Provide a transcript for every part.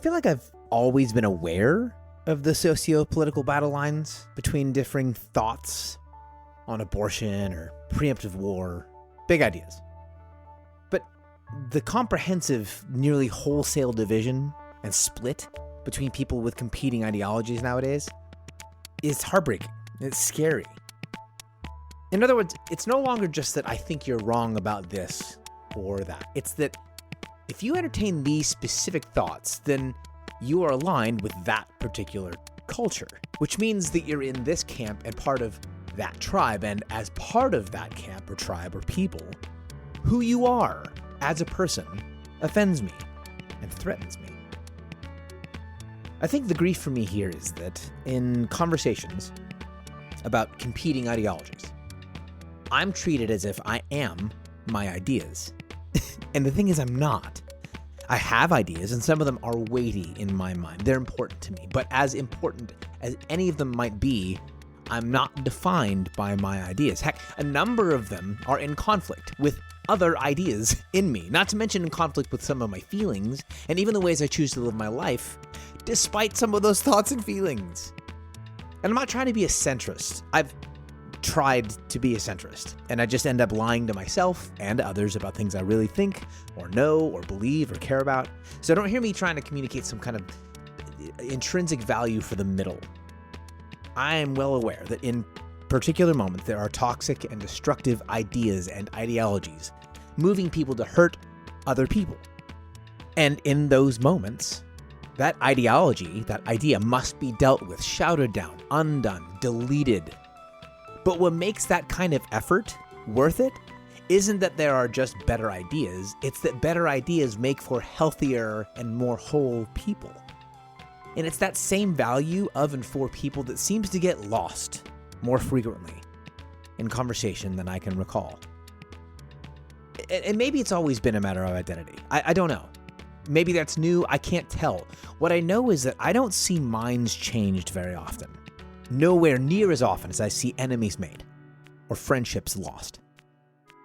feel like I've always been aware of the socio-political battle lines between differing thoughts on abortion or preemptive war, big ideas. But the comprehensive, nearly wholesale division and split between people with competing ideologies nowadays is heartbreaking. It's scary. In other words, it's no longer just that I think you're wrong about this or that. It's that if you entertain these specific thoughts, then you are aligned with that particular culture, which means that you're in this camp and part of that tribe. And as part of that camp or tribe or people, who you are as a person offends me and threatens me. I think the grief for me here is that in conversations about competing ideologies, I'm treated as if I am my ideas. And the thing is, I'm not. I have ideas, and some of them are weighty in my mind. They're important to me. But as important as any of them might be, I'm not defined by my ideas. Heck, a number of them are in conflict with other ideas in me, not to mention in conflict with some of my feelings and even the ways I choose to live my life, despite some of those thoughts and feelings. And I'm not trying to be a centrist. I've tried to be a centrist, and I just end up lying to myself and others about things I really think or know or believe or care about. So don't hear me trying to communicate some kind of intrinsic value for the middle. I am well aware that in particular moments there are toxic and destructive ideas and ideologies moving people to hurt other people. And in those moments, that ideology, that idea must be dealt with, shouted down, undone, deleted. But what makes that kind of effort worth it isn't that there are just better ideas, it's that better ideas make for healthier and more whole people. And it's that same value of and for people that seems to get lost more frequently in conversation than I can recall. And maybe it's always been a matter of identity. I don't know. Maybe that's new. I can't tell. What I know is that I don't see minds changed very often. Nowhere near as often as I see enemies made or friendships lost.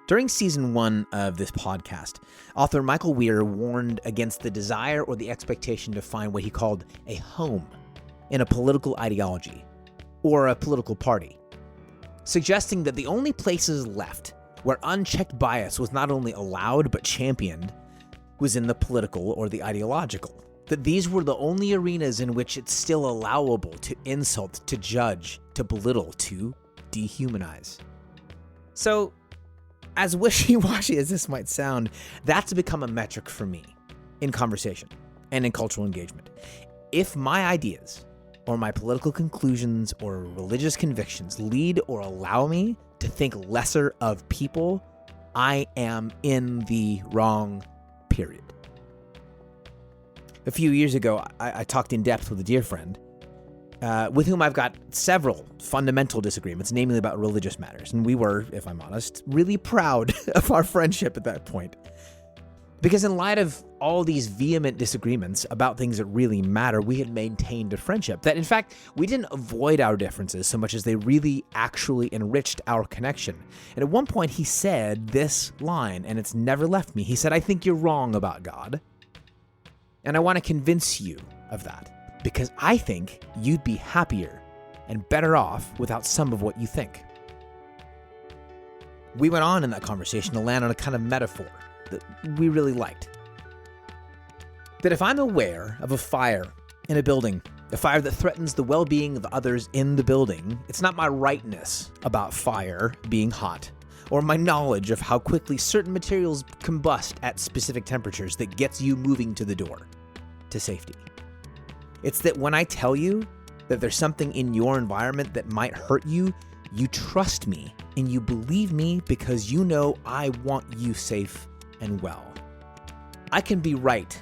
During season 1 of this podcast, author Michael Weir warned against the desire or the expectation to find what he called a home in a political ideology or a political party, suggesting that the only places left where unchecked bias was not only allowed but championed was in the political or the ideological. That these were the only arenas in which it's still allowable to insult, to judge, to belittle, to dehumanize. So, as wishy-washy as this might sound, that's become a metric for me in conversation and in cultural engagement. If my ideas or my political conclusions or religious convictions lead or allow me to think lesser of people, I am in the wrong, period. A few years ago, I talked in depth with a dear friend with whom I've got several fundamental disagreements, namely about religious matters. And we were, if I'm honest, really proud of our friendship at that point. Because in light of all these vehement disagreements about things that really matter, we had maintained a friendship that, in fact, we didn't avoid our differences so much as they really actually enriched our connection. And at one point he said this line, and it's never left me. He said, "I think you're wrong about God. And I want to convince you of that, because I think you'd be happier and better off without some of what you think." We went on in that conversation to land on a kind of metaphor that we really liked. That if I'm aware of a fire in a building, a fire that threatens the well-being of others in the building, it's not my rightness about fire being hot or my knowledge of how quickly certain materials combust at specific temperatures that gets you moving to the door to safety. It's that when I tell you that there's something in your environment that might hurt you, you trust me and you believe me because you know I want you safe and well. I can be right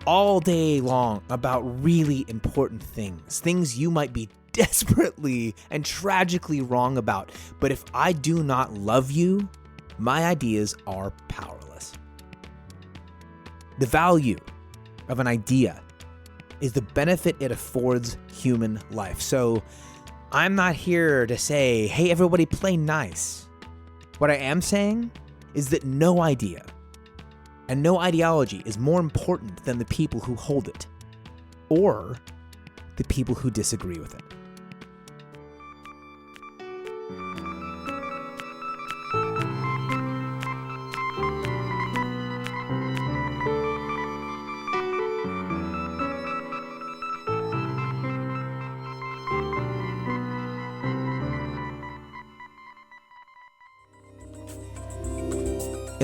all day long about really important things you might be desperately and tragically wrong about, but if I do not love you, my ideas are powerless. The value of an idea is the benefit it affords human life. So I'm not here to say, hey, everybody play nice. What I am saying is that no idea and no ideology is more important than the people who hold it. or the people who disagree with it.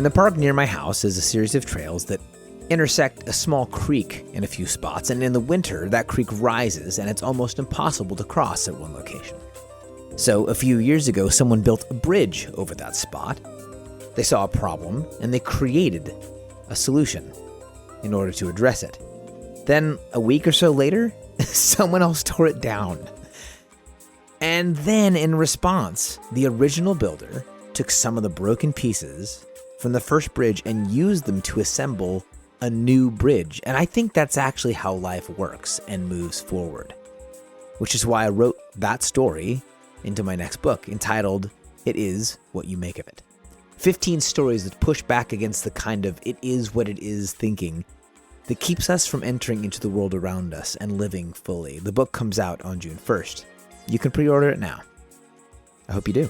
In the park near my house is a series of trails that intersect a small creek in a few spots, and in the winter, that creek rises and it's almost impossible to cross at one location. So a few years ago, someone built a bridge over that spot. They saw a problem and they created a solution in order to address it. Then a week or so later, someone else tore it down. And then in response, the original builder took some of the broken pieces from the first bridge and used them to assemble a new bridge. And I think that's actually how life works and moves forward, which is why I wrote that story into my next book entitled, It Is What You Make of It. 15 stories that push back against the kind of it is what it is thinking that keeps us from entering into the world around us and living fully. The book comes out on June 1st. You can pre-order it now. I hope you do.